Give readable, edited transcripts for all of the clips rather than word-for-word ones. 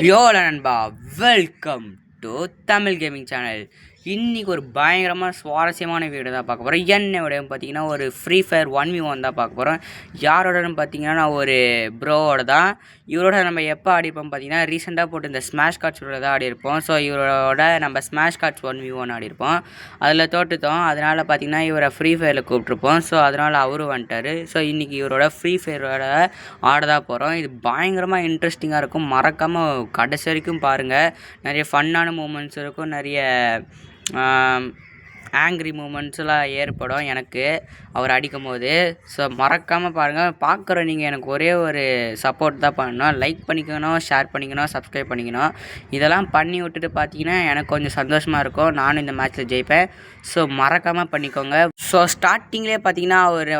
யோல நண்பா, welcome to Tamil gaming channel. இன்றைக்கி ஒரு பயங்கரமாக சுவாரஸ்யமான வீடியோ தான் பார்க்க போகிறோம். என்னோட பார்த்தீங்கன்னா ஒரு ஃப்ரீ ஃபயர் 1v1 தான் பார்க்க போகிறோம். யாரோடன்னு பார்த்தீங்கன்னா நான் ஒரு ப்ரோவோட தான். இவரோட நம்ம எப்போ ஆடிப்போம் பார்த்தீங்கன்னா ரீசெண்டாக போட்டு இந்த ஸ்மாஷ் கார்ட்ஸோட தான் ஆடிருப்போம். ஸோ இவரோட நம்ம ஸ்மாஷ் கார்ட்ஸ் 1v1 ஆடிருப்போம். அதில் தோட்டுத்தோம். அதனால் பார்த்தீங்கன்னா இவரை ஃப்ரீ ஃபயரில் கூப்பிட்ருப்போம். ஸோ அதனால் அவரும் வந்துட்டார். ஸோ இன்றைக்கி இவரோட ஃப்ரீ ஃபயரோட ஆட தான் போகிறோம். இது பயங்கரமாக இன்ட்ரெஸ்டிங்காக இருக்கும். மறக்காமல் கடைசி வரைக்கும் பாருங்கள். நிறைய ஃபன்னான மூமெண்ட்ஸ் இருக்கும். நிறைய ஆங்க்ரி மூமெண்ட்ஸ்லாம் ஏற்படும் எனக்கு அவர் அடிக்கும் போது. ஸோ மறக்காமல் பாருங்கள். பார்க்குற நீங்கள் எனக்கு ஒரே ஒரு சப்போர்ட் தான் பண்ணணும். லைக் பண்ணிக்கணும், ஷேர் பண்ணிக்கணும், சப்ஸ்கிரைப் பண்ணிக்கணும். இதெல்லாம் பண்ணி விட்டுட்டு பார்த்தீங்கன்னா எனக்கு கொஞ்சம் சந்தோஷமாக இருக்கும். நானும் இந்த மேட்ச்சில் ஜெயிப்பேன். ஸோ மறக்காமல் பண்ணிக்கோங்க. ஸோ ஸ்டார்டிங்லேயே பார்த்தீங்கன்னா அவர்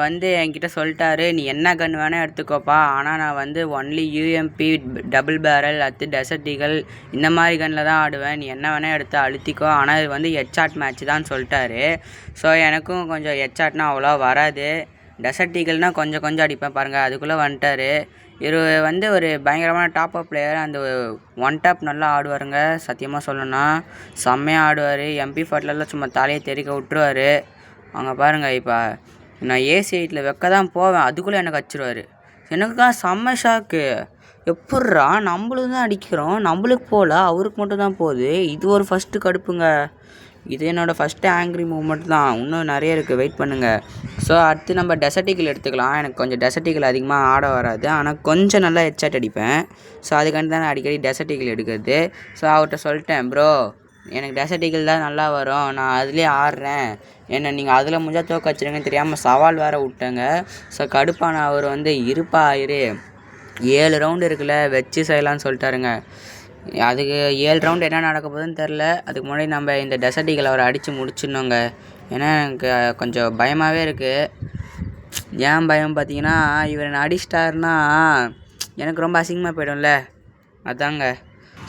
என்கிட்ட சொல்லிட்டாரு, நீ என்ன கன் வேணால் எடுத்துக்கோப்பா, ஆனால் நான் only UMP, double barrel, desert eagle இந்த மாதிரி கன்னில் தான் ஆடுவேன். நீ என்ன வேணால் எடுத்து அழுத்திக்கோ, ஆனால் இது ஹெட்ஷாட் மேட்ச் தான் சொல்லிட்டாரு. ஸோ எனக்கும் கொஞ்சம் ஹெட்ஷாட்னா அவ்வளோ வராது. டெசர்ட் ஈகிள்னால் கொஞ்சம் அடிப்பேன் பாருங்கள். அதுக்குள்ளே வந்துட்டார். இவர் ஒரு பயங்கரமான டாப் பிளேயர். அந்த ஒன் டாப் நல்லா ஆடுவாருங்க. சத்தியமாக சொல்லணும்னா செம்மையாக ஆடுவார். MP40 சும்மா தலையை தெறிக்க விட்டுருவார். அங்கே பாருங்கள். இப்போ நான் ஏசி 8 வைக்க தான் போவேன், அதுக்குள்ளே எனக்கு அடிச்சிருவார். எனக்கு தான் செம்ம ஷாக்கு. எப்பட்றா நம்மளும் தான் அடிக்கிறோம், நம்மளுக்கு போகல, அவருக்கு மட்டும் தான் போகுது. இது ஒரு ஃபஸ்ட்டு கடுப்புங்க. இது என்னோடய ஃபஸ்ட்டு ஆங்க்ரி மூமெண்ட் தான். இன்னும் நிறைய இருக்குது, வெயிட் பண்ணுங்கள். ஸோ அடுத்து நம்ம டெசர்ட் ஈகிள் எடுத்துக்கலாம். எனக்கு கொஞ்சம் டெசர்ட் ஈகிள் அதிகமாக ஆட வராது, ஆனால் கொஞ்சம் நல்லா ஹெட்ஷாட் அடிப்பேன். ஸோ அதுக்காண்டி தான் நான் அடிக்கடி டெசர்ட் ஈகிள் எடுக்கிறது. ஸோ அவர்கிட்ட சொல்லிட்டேன், ப்ரோ எனக்கு டெசர்ட் ஈகிள் தான் நல்லா வரும், நான் அதுலேயே ஆடுறேன், என்ன நீங்கள் அதில் முடிஞ்சால் தோக்க வச்சுருங்கன்னு தெரியாமல் சவால் வேறு விட்டேங்க. ஸோ கடுப்பான அவர் இருப்பா இரு 7 ரவுண்டு இருக்குல்ல வச்சு செய்யலான்னு சொல்லிட்டாருங்க. அதுக்கு 7 ரவுண்டு என்ன நடக்க போகுதுன்னு தெரில. அதுக்கு முன்னாடி நம்ம இந்த டெசர்ட் ஈகிள் அவரை அடித்து முடிச்சிடணுங்க. ஏன்னா எனக்கு கொஞ்சம் பயமாகவே இருக்குது. ஏன் பயம் பார்த்தீங்கன்னா, இவர் என்ன அடிச்சிட்டாருன்னா எனக்கு ரொம்ப அசிங்கமாக போய்டும்ல, அதாங்க.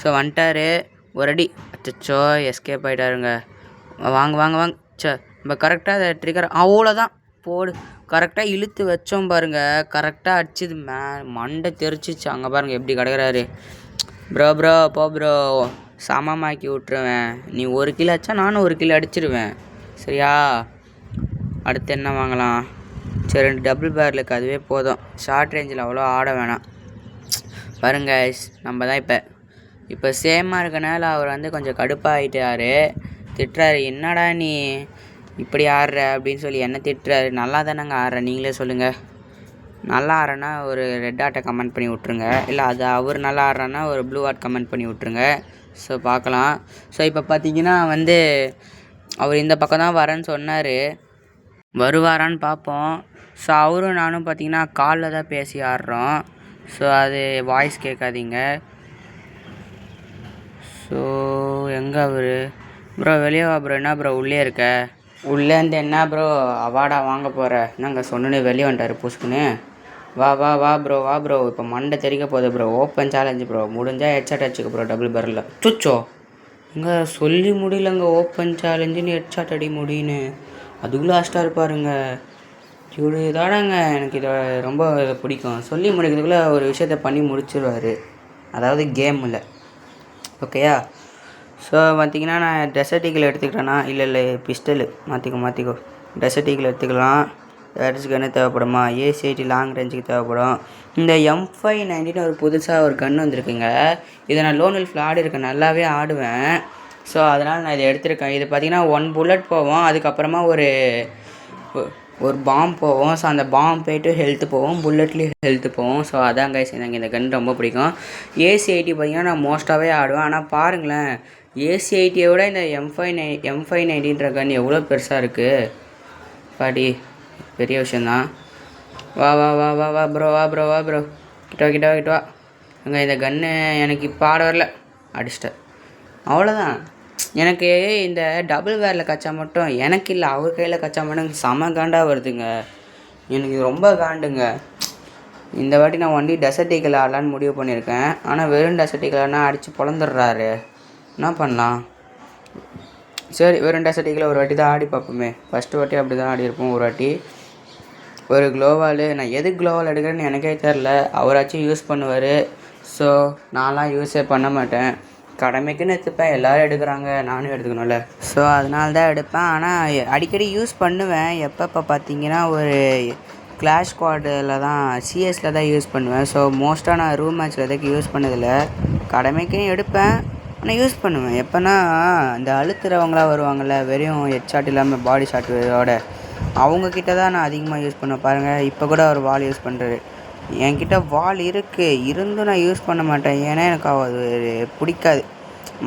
ஸோ வந்துட்டார். ஒரு அடி, அச்சோ எஸ்கேப் ஆகிட்டாருங்க. வாங்க சே, நம்ம கரெக்டாக அதை ட்ரிகர் அவ்வளோதான் போடு. கரெக்டாக இழுத்து வச்சோம் பாருங்கள். கரெக்டாக அடிச்சது மண்டை தெரிச்சிச்சு. அங்கே பாருங்கள் எப்படி கிடக்குறாரு. ப்ரோ போ ப்ரோ, சமமாக்கி விட்ருவேன். நீ 1 கிலோ அடிச்சா நானும் 1 கிலோ அடிச்சிருவேன், சரியா? அடுத்து என்ன வாங்கலாம்? சரி 2 டபுள் பேரலுக்கு அதுவே போதும். ஷார்ட் ரேஞ்சில் அவ்வளோ ஆட வேணாம். பாருங்க, நம்ம தான் இப்போ சேமாக இருக்கனால அவர் கொஞ்சம் கடுப்பாகிட்டார். திட்டுறாரு, என்னடா நீ இப்படி ஆடுற அப்படின்னு சொல்லி என்ன திட்டுறாரு. நல்லா தானேங்க ஆடுற, நீங்களே சொல்லுங்கள். நல்லா ஆடுறேன்னா ஒரு ரெட் ஆர்ட்டை கமெண்ட் பண்ணி விட்ருங்க. இல்லை அது அவர் நல்லா ஆடுறான்னா ஒரு ப்ளூ ஆர்ட் கமெண்ட் பண்ணி விட்ருங்க. ஸோ பார்க்கலாம். ஸோ இப்போ பார்த்தீங்கன்னா அவர் இந்த பக்கம் தான் வரேன்னு சொன்னார். வருவாரான்னு பார்ப்போம். ஸோ அவரும் நானும் பார்த்தீங்கன்னா காலில் தான் பேசி ஆடுறோம். ஸோ அது வாய்ஸ் கேட்காதீங்க. ஸோ எங்கே அவர்? ப்ரோ வெளியே வா ப்ரோ. என்ன ப்ரோ உள்ளே இருக்க? உள்ளேருந்து என்ன ப்ரோ அவார்டா வாங்க போகிற? என்னங்க சொன்னோன்னே வெளியே வந்துட்டார் புஷ்குன்னு. வா ப்ரோ. இப்போ மண்டை தெரிக்க போகுது ப்ரோ. Open challenge bro. முடிஞ்சால் ஹெட்ஷாட் அடிச்சுக்க ப்ரோ டபுள் பேரில். சுச்சோ இங்கே சொல்லி முடியலங்க. ஓப்பன் சேலஞ்சுன்னு ஹெட்ஷாட் அடி முடியுன்னு அதுக்குள்ளே லாஸ்ட்டாக இருப்பாருங்க. இதுதானாங்க எனக்கு இதை ரொம்ப பிடிக்கும். சொல்லி முடிக்கிறதுக்குள்ளே ஒரு விஷயத்த பண்ணி முடிச்சிடுவார், அதாவது கேமில். ஓகேயா? ஸோ பார்த்திங்கன்னா நான் டெசர்ட் ஈகிள் எடுத்துக்கிட்டேன்னா இல்லை பிஸ்டலு மாற்றிக்கோ. டெசர்ட் ஈகிள் எடுத்துக்கலாம். வேறு கன்று தேவைப்படுமா? ஏசி 80 லாங் ரேஞ்சுக்கு தேவைப்படும். இந்த M590 ஒரு புதுசாக ஒரு கன்று வந்திருக்குங்க. இதை நான் லோன் வெல்ஃபில் ஆடிருக்கேன், நல்லாவே ஆடுவேன். ஸோ அதனால் நான் இதை எடுத்திருக்கேன். இது பார்த்திங்கன்னா 1 புல்லட் போவோம், அதுக்கப்புறமா ஒரு பாம் போவோம். ஸோ அந்த பாம் போய்ட்டு ஹெல்த்து போவோம், புல்லட்லேயும் ஹெல்த்து போவோம். ஸோ அதான் கைஸ், எனக்கு இந்த கன் ரொம்ப பிடிக்கும். ஏசி 80 பார்த்திங்கன்னா நான் மோஸ்ட்டாகவே ஆடுவேன். ஆனால் பாருங்களேன், ஏசி 80 விட இந்த M590ன்ற கன் எவ்வளோ பெருசாக இருக்குது பாடி. பெரிய விஷயந்தான். வா ப்ரோ. கிட்ட வா. அங்கே இந்த கன்று எனக்கு இப்போ ஆட வரல, அடிச்சிட்டேன் அவ்வளோதான். எனக்கு இந்த டபுள் வேரில் கச்சா மட்டும் எனக்கு இல்லை, அவர் கையில் கச்சா மட்டும் செம காண்டாக வருதுங்க. எனக்கு ரொம்ப காண்டுங்க. இந்த வாட்டி நான் ஒன்லி டெசர்ட் ஈகிள் ஆடலான்னு முடிவு பண்ணியிருக்கேன். ஆனால் வெறும் டெசர்ட் ஈகிள்னா அடித்து பொழந்துடுறாரு. என்ன பண்ணலாம்? சரி வெறும் டெசர்ட் ஈகிள் ஒரு வாட்டி தான் ஆடி பார்ப்போமே. ஃபஸ்ட்டு வாட்டி அப்படி தான் ஆடியிருப்போம். ஒரு வாட்டி ஒரு க்ளோவால், நான் எது க்ளோவால் எடுக்கிறேன்னு எனக்கே தெரில, அவராச்சும் யூஸ் பண்ணுவார். ஸோ நான்லாம் யூஸே பண்ண மாட்டேன். கடமைக்குன்னு எடுத்துப்பேன், எல்லோரும் எடுக்கிறாங்க நானும் எடுத்துக்கணும்ல. ஸோ அதனால தான் எடுப்பேன். ஆனால் அடிக்கடி யூஸ் பண்ணுவேன். எப்போ பார்த்தீங்கன்னா ஒரு கிளாஷ் ஸ்குவாடில் தான் சிஎஸில் தான் யூஸ் பண்ணுவேன். ஸோ மோஸ்ட்டாக நான் ரூம் மேட்ச்சில் எதுக்கு யூஸ் பண்ணதில்லை. கடமைக்குன்னு எடுப்பேன், ஆனால் யூஸ் பண்ணுவேன். எப்போனா இந்த அழுத்துறவங்களாம் வருவாங்கள்ல, வெறும் ஹெட்ஷாட் இல்லாமல் பாடி ஷாட்டோட, அவங்கக்கிட்ட தான் நான் அதிகமாக யூஸ் பண்ணுவேன். பாருங்கள், இப்போ கூட ஒரு வால் யூஸ் பண்ணுறாரு. என்கிட்ட வால் இருக்குது, இருந்தும் நான் யூஸ் பண்ண மாட்டேன். ஏன்னா எனக்கு அது பிடிக்காது,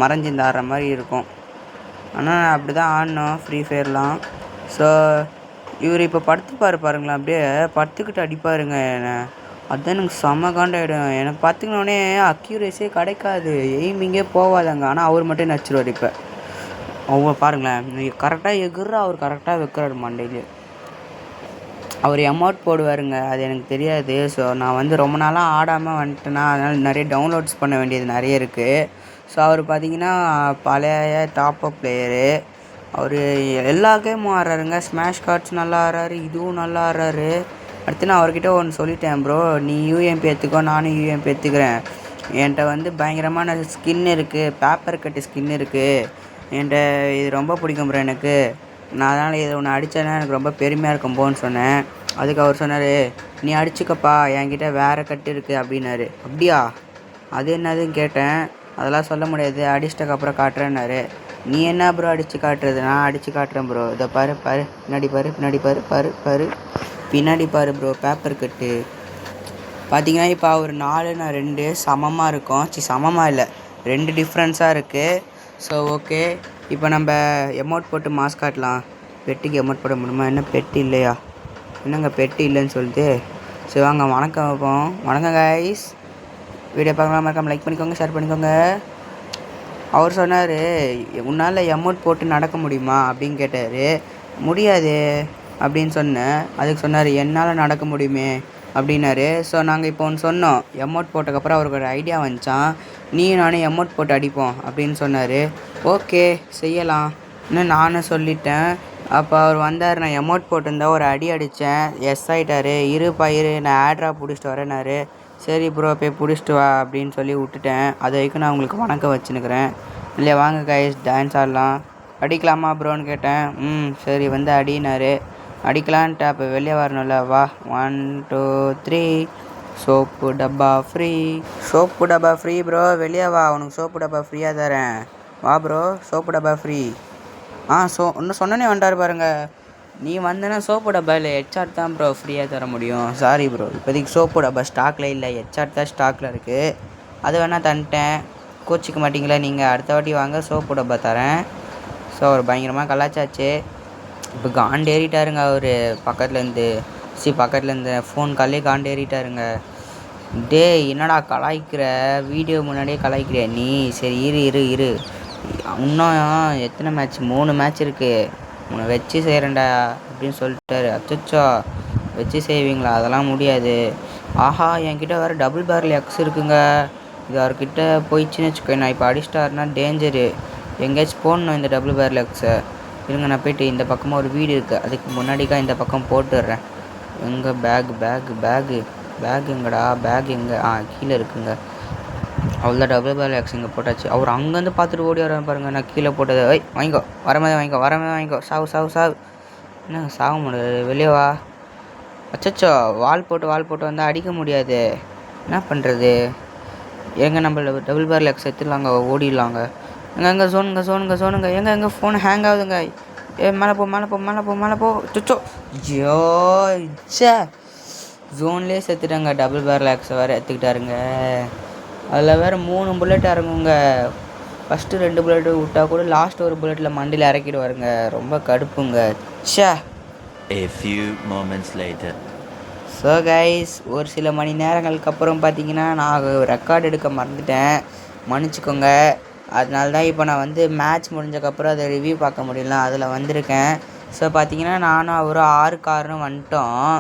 மறைஞ்சிருந்து ஆடுற மாதிரி இருக்கும். ஆனால் நான் அப்படி தான் ஆடினோம் ஃப்ரீ ஃபயர்லாம். ஸோ இவர் இப்போ படுத்துப்பார் பாருங்களேன், அப்படியே படுத்துக்கிட்டு அடிப்பாருங்க என்னை. அதுதான் எனக்கு செம்ம காண்டாயிடும். எனக்கு பார்த்துக்கினோடனே அக்யூரேஸே கிடைக்காது, எய்மிங்கே போகாதாங்க. ஆனால் அவர் மட்டும் நச்சிருவார். இப்போ அவங்க பாருங்களேன், கரெக்டாக எகுற அவர் கரெக்டாக வைக்கிறாரு மண்டையிலே. அவர் எமௌண்ட் போடுவாருங்க, அது எனக்கு தெரியாது. ஸோ நான் வந்து ரொம்ப நாளாக ஆடாமல் வந்துட்டேன்னா, அதனால் நிறைய டவுன்லோட்ஸ் பண்ண வேண்டியது நிறைய இருக்குது. ஸோ அவர் பார்த்திங்கன்னா பழைய டாப்அப் பிளேயரு. அவர் எல்லா கேமும் ஆடுறாருங்க. ஸ்மாஷ் கார்ட்ஸ் நல்லா ஆடுறாரு, இதுவும் நல்லா ஆடுறாரு. அடுத்து நான் அவர்கிட்ட ஒன்று சொல்லிட்டேன், ப்ரோ நீ யூஎம்பி எடுத்துக்கோ, நானும் யூஎம்பி எடுத்துக்கிறேன். என்கிட்ட வந்து பயங்கரமான ஸ்கின் இருக்குது, பேப்பர் கட்டு ஸ்கின் இருக்குது. என்கிட்ட இது ரொம்ப பிடிக்கும் ப்ரோ எனக்கு. நான் அதனால் இதை ஒன்று அடித்தேன்னா எனக்கு ரொம்ப பெருமையாக இருக்கும் போன்னு சொன்னேன். அதுக்கு அவர் சொன்னார், நீ அடிச்சுக்கப்பா, என்கிட்ட வேறு கட்டு இருக்குது அப்படின்னாரு. அப்படியா, அது என்னதுன்னு கேட்டேன். அதெல்லாம் சொல்ல முடியாது, அடிச்சிட்டக்கப்புறம் காட்டுறேன்னாரு. நீ என்ன ப்ரோ அடித்து காட்டுறது? நான் அடித்து காட்டுறேன் ப்ரோ. இதை பாரு பாரு, பின்னாடி பாரு, பின்னாடி பாரு, பாரு பாரு, பின்னாடி பாரு ப்ரோ, பேப்பர் கட்டு. பார்த்தீங்கன்னா இப்போ அவர் 4 நான் 2 சமமாக இருக்கும். சமமாக இல்லை, 2 டிஃப்ரென்ஸாக இருக்குது. ஸோ ஓகே, இப்போ நம்ம எமௌண்ட் போட்டு மாஸ்க் காட்டலாம். பெட்டிக்கு எமௌண்ட் போட முடியுமா? என்ன பெட்டி இல்லையா? என்னங்க பெட்டி இல்லைன்னு சொல்லிட்டு. சரி வாங்க வணக்கம் வைப்போம். வணக்கம் கைஸ், வீடியோ பார்க்கலாம், மறக்காம லைக் பண்ணிக்கோங்க, ஷேர் பண்ணிக்கோங்க. அவர் சொன்னார், உன்னால் எமௌண்ட் போட்டு நடக்க முடியுமா அப்படின்னு கேட்டார். முடியாது அப்படின்னு சொன்னேன். அதுக்கு சொன்னார், என்னால் நடக்க முடியுமே அப்படின்னாரு. ஸோ நாங்கள் இப்போ ஒன்று சொன்னோம், எமௌண்ட் போட்டதுக்கப்புறம் அவருக்கு ஒரு ஐடியா வந்துச்சான், நீயும் நானும் எமௌண்ட் போட்டு அடிப்போம் அப்படின்னு சொன்னார். ஓகே செய்யலாம் இன்னும் நானும் சொல்லிட்டேன். அப்போ அவர் வந்தார், நான் எமௌண்ட் போட்டிருந்தா ஒரு அடி அடித்தேன், எஸ் ஆகிட்டாரு. இருப்பா இரு, நான் ஆட்ரா பிடிச்சிட்டு வரேன்னாரு. சரி ப்ரோ போய் பிடிச்சிட்டு வா அப்படின்னு சொல்லி விட்டுட்டேன். அது வரைக்கும் நான் உங்களுக்கு வணக்கம் வச்சுன்னுக்கிறேன். இல்லையா வாங்க கைஸ் டான்ஸ் ஆடலாம். அடிக்கலாமா ப்ரோன்னு கேட்டேன். சரி வந்து அடினாரு. அடிக்கலான்ட்டு அப்போ வெளியே வரணும்ல. வா 1 2 3, சோப்பு டப்பா ஃப்ரீ, சோப்பு டப்பா ஃப்ரீ ப்ரோ, வெளியே வா, உனக்கு சோப்பு டப்பா ஃப்ரீயாக தரேன், வா ப்ரோ சோப்பு டப்பா ஃப்ரீ. இன்னும் சொன்னனே வந்துட்டார் பாருங்க. நீ வந்தேன்னா சோப்பு டப்பா இல்லை, ஹெட்சாட் தான் ப்ரோ ஃப்ரீயாக தர முடியும். சாரி ப்ரோ, இப்போதைக்கு சோப்பு டப்பா ஸ்டாக்கில் இல்லை, ஹெட்சாட் தான் ஸ்டாக்கில் இருக்குது. அது வேணால் தந்துட்டேன், கோச்சிக்க மாட்டிங்களா நீங்கள்? அடுத்த வாட்டி வாங்க சோப்பு டப்பா தரேன். ஸோ அவர் பயங்கரமாக கலாச்சாச்சு. இப்போ காண்டேறிட்டாருங்க அவர். பக்கத்துலேருந்து ஃபோன் காலே காண்டேறிட்டாருங்க. டே என்னடா கலாய்க்கிற, வீடியோ முன்னாடியே கலாய்க்கிற நீ? சரி இரு இன்னும் எத்தனை மேட்ச்? 3 மேட்ச் இருக்குது, உன்னை வச்சு செய்கிறேன்டா அப்படின்னு சொல்லிட்டாரு. அச்சச்சோ வச்சு செய்வீங்களா? அதெல்லாம் முடியாது. ஆஹா என்கிட்ட வேறு டபுள் பேரல் எக்ஸ் இருக்குங்க. இது அவர்கிட்ட போயிடுச்சுன்னு வச்சுக்கோ, நான் இப்போ அடிச்சிட்டாருன்னா டேஞ்சரு. எங்கேயாச்சும் போடணும் இந்த டபுள் பேரல் எக்ஸை. இருங்க நான் போய்ட்டு இந்த பக்கமாக ஒரு வீடு இருக்குது, அதுக்கு முன்னாடிக்கா இந்த பக்கம் போட்டுடுறேன். எங்கே பேக் எங்கடா? பேக் எங்கே? கீழே இருக்குங்க. அவ்வளோ டபுள் பேரல் எக்ஸ் இங்கே போட்டாச்சு. அவர் அங்கேருந்து பார்த்துட்டு ஓடி வர பாருங்க. நான் கீழே போட்டது. வாங்கிக்கோ, வரமே வாங்கிக்கோ. சாவு. என்ன சாக முடியாது, வெளியே வா. அச்சச்சோ வால் போட்டு வந்தால் அடிக்க முடியாது, என்ன பண்ணுறது? எங்கே நம்ம டபுள் பேரல் எக்ஸ் எடுத்துடலாங்க, ஓடிடலாங்க. எங்கே சோனுங்க எங்கே ஃபோன் ஹேங் ஆகுதுங்க. மேலே போ. சுச்சோ ஜியோ ஜோன்லேயே செத்துட்டாங்க. டபுள் பேரல் எக்ஸை வேறு எடுத்துக்கிட்டாருங்க. அதில் வேறு 3 புல்லட் இறங்குங்க. ஃபஸ்ட்டு 2 புல்லட்டு விட்டால் கூட லாஸ்ட் ஒரு புல்லட்டில் மண்டியில் இறக்கிடுவாருங்க. ரொம்ப கடுப்புங்க. A few moments later. So guys, ஒரு சில மணி நேரங்களுக்கு அப்புறம் பார்த்தீங்கன்னா நான் ரெக்கார்டு எடுக்க மறந்துட்டேன், மன்னிச்சிக்கோங்க. அதனால தான் இப்போ நான் வந்து மேட்ச் முடிஞ்சக்கப்புறம் அதை ரிவ்யூ பார்க்க முடியல, அதில் வந்திருக்கேன். ஸோ பார்த்தீங்கன்னா நானும் அவரும் 6 காரும் வந்துட்டோம்.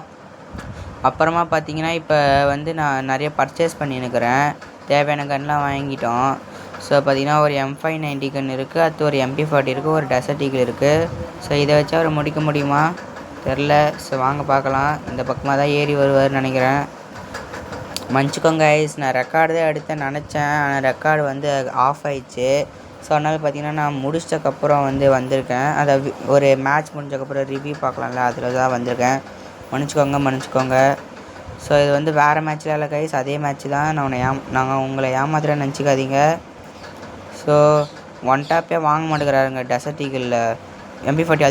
அப்புறமா பார்த்தீங்கன்னா இப்போ வந்து நான் நிறைய பர்ச்சேஸ் பண்ணின்னுக்கிறேன், தேவையான கன்லாம் வாங்கிட்டோம். ஸோ பார்த்தீங்கன்னா ஒரு M590 கன் இருக்குது, அடுத்து ஒரு MP40 இருக்குது, ஒரு டெசர்ட் ஈகிள் இருக்குது. ஸோ இதை வச்சு அவர் முடிக்க முடியுமா தெரில. ஸோ வாங்க பார்க்கலாம். இந்த பக்கமாக தான் ஏறி வருவார்னு நினைக்கிறேன். மன்னிச்சுக்கோங்க கைஸ், நான் ரெக்கார்டு தான் எடுத்தேன் நினச்சேன். ஆனால் ரெக்கார்டு வந்து ஆஃப் ஆயிடுச்சு. ஸோ அதனால் பார்த்தீங்கன்னா நான் முடிச்சதுக்கப்புறம் வந்திருக்கேன். அதை ஒரு மேட்ச் முடிஞ்சதுக்கப்புறம் ரிவ்யூ பார்க்கலாம்ல, அதில் தான் வந்திருக்கேன். மன்னிச்சுக்கோங்க. ஸோ இது வேறு மேட்ச்சில் இல்லை கைஸ், அதே மேட்ச் தான். நாங்கள் உங்களை ஏமாத்துறேன்னு நினச்சிக்காதீங்க. ஸோ ஒன் டாப்பே வாங்க மாட்டேங்கிறாருங்க டெசர்ட் ஈகிளில். MP40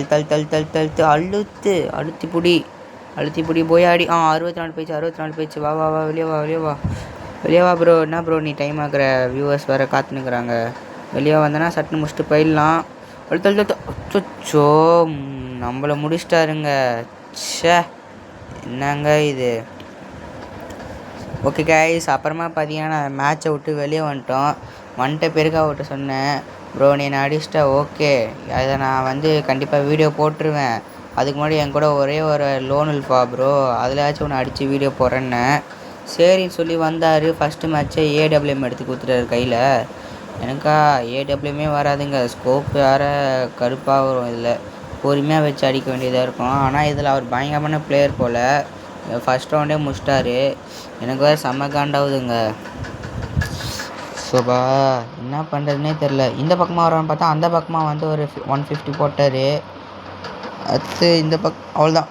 அழுத்தி பிடி போயாடி. 64 பேச்சு. வா வெளியே வா ப்ரோ. என்ன ப்ரோ நீ டைம் ஆகிற? வியூவர்ஸ் வேறு காத்துனுக்குறாங்க. வெளியே வந்தேன்னா சட்டுன்னு முடிச்சுட்டு போயிடலாம். அச்சோ, நம்மளை முடிச்சிட்டாருங்க. ச்சே, என்னங்க இது. ஓகே கைஸ், அப்புறமா பார்த்தீங்கன்னா நான் மேட்சை விட்டு வெளியே வந்துட்ட பிறகு அவர்கிட்ட சொன்னேன், ப்ரோ நீ என்ன அடிச்சிட்ட, ஓகே அதை நான் கண்டிப்பாக வீடியோ போட்டுருவேன். அதுக்கு முன்னாடி என் கூட ஒரே ஒரு லோன் இல்லைப்பா ப்ரோ, அதிலாச்சும் ஒன்று அடித்து வீடியோ போடுறேன்னு சரின்னு சொல்லி வந்தார். ஃபஸ்ட்டு மேட்ச்சே AWM எடுத்து கொடுத்துட்டாரு கையில். எனக்கா AWMே வராதுங்க, ஸ்கோப் வேறு கருப்பாக வரும். இதில் பொறுமையாக வச்சு அடிக்க வேண்டியதாக இருக்கும். ஆனால் இதில் அவர் பயங்கரமான பிளேயர் போல். ஃபஸ்ட் ரவுண்டே முடிச்சிட்டாரு. எனக்கு வேறு செம்ம காண்டாகுதுங்க. சோபா என்ன பண்ணுறதுனே தெரில. இந்த பக்கமாக வரவன்னு பார்த்தா அந்த பக்கமாக ஒரு 150 போட்டார். அடுத்து இந்த அவ்வளோதான்.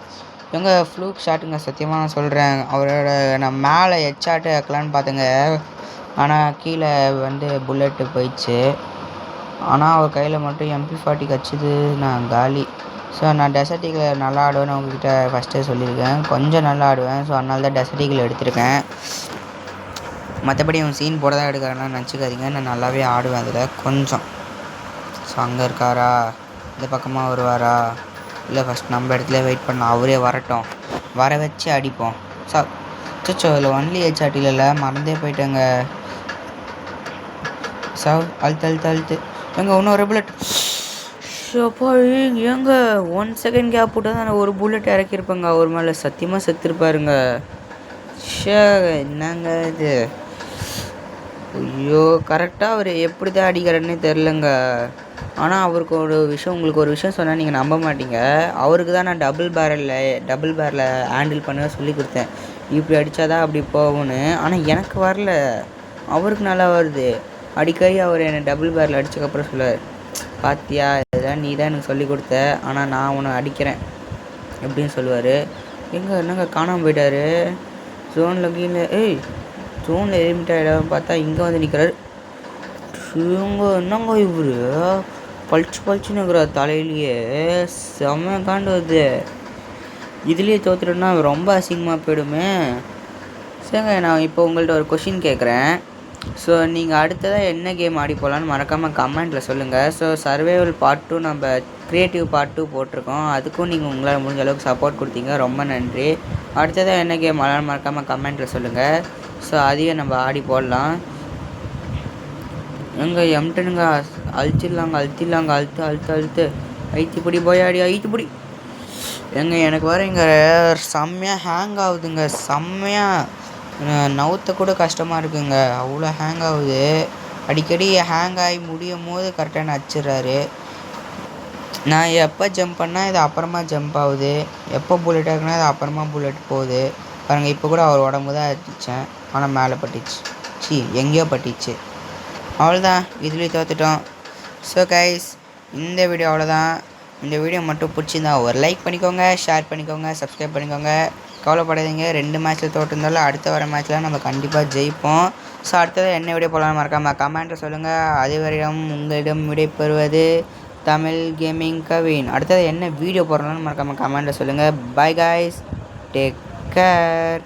எங்கே ஃப்ளூக் ஷாட்டுங்க, சத்தியமாக நான் சொல்கிறேன். அவரோட நான் மேலே ஹெட்ஷாட்டு வைக்கலான்னு பார்த்தேங்க. ஆனால் கீழே புல்லட்டு போயிடுச்சு. ஆனால் அவர் கையில் மட்டும் MP40 கச்சிது, நான் காலி. ஸோ நான் டெசர்ட் ஈகிள் நல்லா ஆடுவேன்னு உங்ககிட்ட ஃபஸ்ட்டே சொல்லியிருக்கேன். கொஞ்சம் நல்லா ஆடுவேன். ஸோ அதனால தான் டெசர்ட் ஈகிள் எடுத்திருக்கேன். மற்றபடி அவன் சீன் போட தான் எடுக்கிறான்னா நினச்சிக்காதீங்க. நான் நல்லாவே ஆடுவேன் அதில் கொஞ்சம். ஸோ அங்கே இருக்காரா, இந்த பக்கமாக வருவாரா, இல்லை ஃபஸ்ட் நம்ம இடத்துல வெயிட் பண்ணலாம், அவரே வரட்டும், வர வச்சு அடிப்போம். சச்சோ இல்லை ஒன்லி ஹெட்ஷாட் இல்லைல்ல, மறந்தே போயிட்டேங்க. அழுத்து எங்கே இன்னொரு புல்லட். ஷோப்பா ஏங்க 1 செகண்ட் கேப் போட்டால் தான் நான் ஒரு புல்லட் இறக்கியிருப்பேங்க அவர் மேலே. சத்தியமாக செத்துருப்பாருங்க. என்னங்க இது. ஐயோ, கரெக்டாக அவர் எப்படி தான் அடிக்கிறேன்னே தெரிலங்க. ஆனால் அவருக்கு உங்களுக்கு ஒரு விஷயம் சொன்னால் நீங்கள் நம்ப மாட்டீங்க. அவருக்கு தான் நான் டபுள் பேரலில் ஹேண்டில் பண்ண சொல்லி கொடுத்தேன். இப்படி அடித்தாதான் அப்படி போகணும்னு. ஆனால் எனக்கு வரல, அவருக்கு நல்லா வருது. அடிக்கடி அவர் என்னை டபுள் பேரல் அடித்ததுக்கப்புறம் சொல்லுவார், பாத்தியா இதுதான் நீ தான் எனக்கு சொல்லி கொடுத்த, ஆனால் நான் உன்னை அடிக்கிறேன் எப்படின்னு சொல்லுவார். என்னங்க காணாமல் போயிட்டார். ஜோனில் கீழே ஜோனில் எலிமிட் ஆகிடாம பார்த்தா இங்கே நிற்கிறாரு. என்னங்க இவர் பளிச்சுன்னு இருக்கிறார் தலையிலேயே. செம்ம காண்டு வருது. இதுலேயே தோற்றுட்டோன்னா ரொம்ப அசிங்கமாக போயிடுமே. சரிங்க, நான் இப்போ உங்கள்கிட்ட ஒரு கொஷின் கேட்குறேன். ஸோ நீங்கள் அடுத்ததாக என்ன கேம் ஆடி போகலான்னு மறக்காமல் கமெண்ட்டில் சொல்லுங்கள். ஸோ சர்வைவல் பார்ட் 2 நம்ம க்ரியேட்டிவ் பார்ட் 2 போட்டிருக்கோம். அதுக்கும் நீங்கள் உங்களால் முடிஞ்ச அளவுக்கு சப்போர்ட் கொடுத்தீங்க, ரொம்ப நன்றி. அடுத்ததாக என்ன கேம் ஆடலான்னு மறக்காமல் கமெண்ட்டில் சொல்லுங்கள். ஸோ அதையும் நம்ம ஆடி போடலாம். எங்கே M10ங்க அழுத்திடலாங்க. அழுத்து ஐத்திப்படி போயாடி ஐத்திப்படி. எனக்கு வர இங்கே செம்மையாக ஹேங் ஆகுதுங்க. செம்மையாக நவுத்த கூட கஷ்டமாக இருக்குங்க, அவ்வளோ ஹேங் ஆகுது. அடிக்கடி ஹேங் ஆகி முடியும் போது கரெக்டாக நான் அடிச்சிடுறாரு. நான் எப்போ ஜம்ப் பண்ணால் இது அப்புறமா ஜம்ப் ஆகுது, எப்போ புல்லட் ஆகுனா இது அப்புறமா புல்லட் போகுது பாருங்கள். இப்போ கூட அவர் உடம்பு தான் அடித்தேன், ஆனால் மேலே பட்டுச்சு, எங்கேயோ பட்டுச்சு. அவ்வளோதான், இதுலேயும் தோற்றுட்டோம். ஸோ கைஸ், இந்த வீடியோ அவ்வளோதான். இந்த வீடியோ மட்டும் பிடிச்சிருந்தா ஒரு லைக் பண்ணிக்கோங்க, ஷேர் பண்ணிக்கோங்க, சப்ஸ்கிரைப் பண்ணிக்கோங்க. கவலைப்படாதீங்க, 2 மேட்ச்சில் தோற்றுருந்தாலும் அடுத்த வர மேட்ச்சில் நம்ம கண்டிப்பாக ஜெயிப்போம். ஸோ அடுத்தது என்ன வீடியோ போடலான்னு மறக்காமல் கமெண்ட்டில் சொல்லுங்கள். அதுவரையும் உங்களிடம் விடைபெறுவது தமிழ் கேமிங் கவின். அடுத்தது என்ன வீடியோ போடலான்னு மறக்காமல் கமெண்ட்டில் சொல்லுங்கள். By guys, take care.